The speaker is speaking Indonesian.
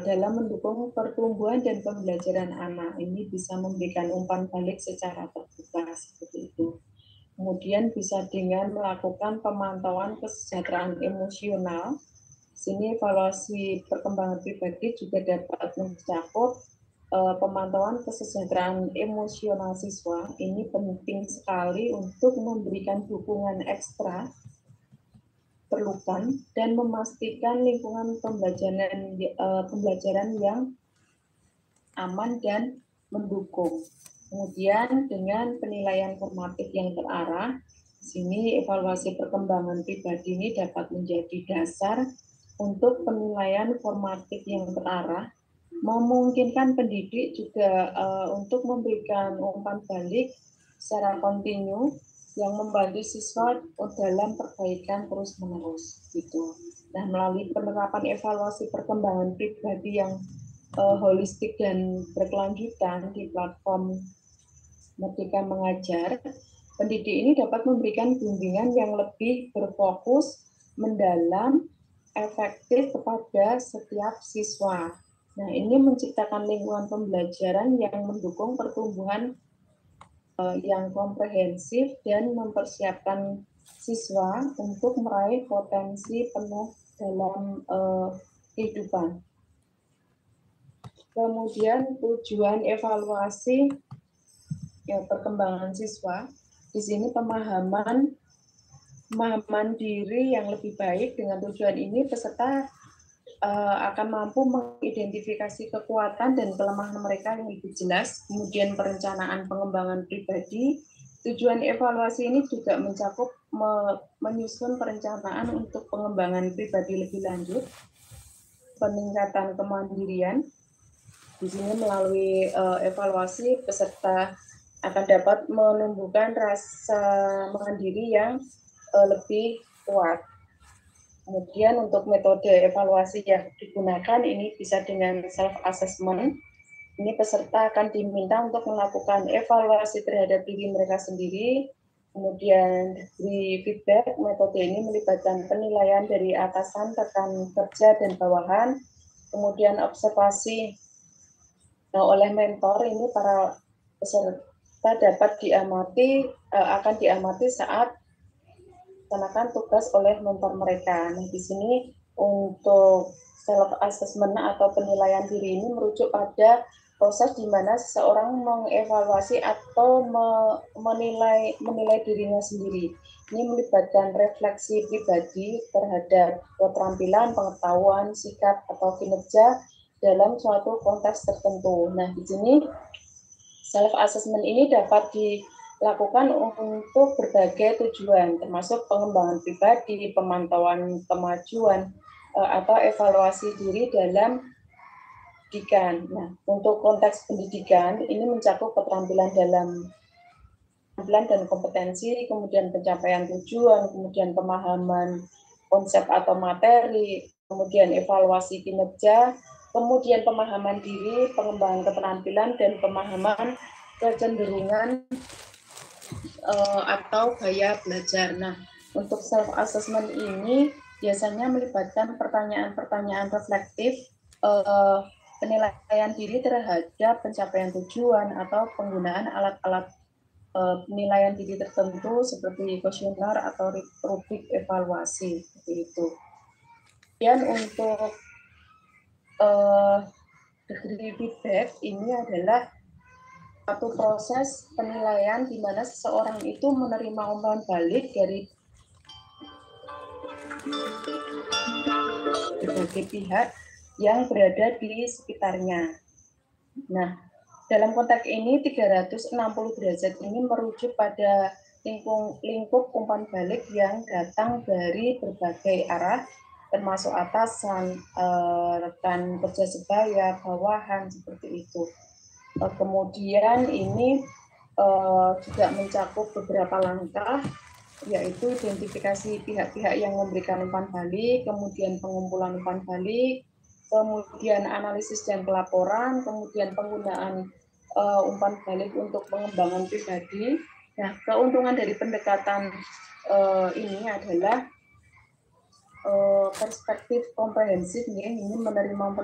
dalam mendukung pertumbuhan dan pembelajaran anak. Ini bisa memberikan umpan balik secara terbuka seperti itu. Kemudian bisa dengan melakukan pemantauan kesejahteraan emosional. Sini evaluasi perkembangan pribadi juga dapat mencakup pemantauan kesejahteraan emosional siswa. Ini penting sekali untuk memberikan dukungan ekstra perlukan dan memastikan lingkungan pembelajaran yang aman dan mendukung. Kemudian dengan penilaian formatif yang terarah, di sini evaluasi perkembangan pribadi ini dapat menjadi dasar untuk penilaian formatif yang terarah, memungkinkan pendidik juga untuk memberikan umpan balik secara kontinu yang membantu siswa dalam perbaikan terus-menerus gitu. Nah, melalui penerapan evaluasi perkembangan pribadi yang holistik dan berkelanjutan di platform Merdeka Mengajar, pendidik ini dapat memberikan bimbingan yang lebih berfokus, mendalam, efektif kepada setiap siswa. Nah, ini menciptakan lingkungan pembelajaran yang mendukung pertumbuhan yang komprehensif dan mempersiapkan siswa untuk meraih potensi penuh dalam kehidupan. Kemudian tujuan evaluasi perkembangan siswa, di sini pemahaman diri yang lebih baik. Dengan tujuan ini peserta akan mampu mengidentifikasi kekuatan dan kelemahan mereka yang lebih jelas. Kemudian perencanaan pengembangan pribadi. Tujuan evaluasi ini juga mencakup menyusun perencanaan untuk pengembangan pribadi lebih lanjut, peningkatan kemandirian. Di sini melalui evaluasi peserta akan dapat menumbuhkan rasa mandiri yang lebih kuat. Kemudian untuk metode evaluasi yang digunakan ini bisa dengan self-assessment. Ini peserta akan diminta untuk melakukan evaluasi terhadap diri mereka sendiri. Kemudian di feedback, metode ini melibatkan penilaian dari atasan, rekan kerja, dan bawahan. Kemudian observasi oleh mentor, ini para peserta dapat akan diamati saat melaksanakan tugas oleh mentor mereka. Nah, di sini untuk self assessment atau penilaian diri ini merujuk pada proses di mana seseorang mengevaluasi atau menilai dirinya sendiri. Ini melibatkan refleksi pribadi terhadap keterampilan, pengetahuan, sikap atau kinerja dalam suatu konteks tertentu. Nah, di sini self assessment ini dapat dilakukan untuk berbagai tujuan, termasuk pengembangan pribadi, pemantauan kemajuan, atau evaluasi diri dalam pendidikan. Nah, untuk konteks pendidikan, ini mencakup keterampilan dan kompetensi, kemudian pencapaian tujuan, kemudian pemahaman konsep atau materi, kemudian evaluasi kinerja, kemudian pemahaman diri, pengembangan keterampilan, dan pemahaman kecenderungan atau gaya belajar. Nah, untuk self-assessment ini biasanya melibatkan pertanyaan-pertanyaan reflektif, penilaian diri terhadap pencapaian tujuan atau penggunaan alat-alat penilaian diri tertentu seperti kuesioner atau rubrik evaluasi, seperti itu. Kemudian untuk degree feedback ini adalah satu proses penilaian di mana seseorang itu menerima umpan balik dari berbagai pihak yang berada di sekitarnya. Nah, dalam konteks ini 360 derajat ini merujuk pada lingkup umpan balik yang datang dari berbagai arah, termasuk atasan, rekan kerja sebaya, bawahan, seperti itu. Kemudian ini juga mencakup beberapa langkah, yaitu identifikasi pihak-pihak yang memberikan umpan balik, kemudian pengumpulan umpan balik, kemudian analisis dan pelaporan, kemudian penggunaan umpan balik untuk pengembangan pribadi. Nah, keuntungan dari pendekatan ini adalah perspektif komprehensif, ini menerima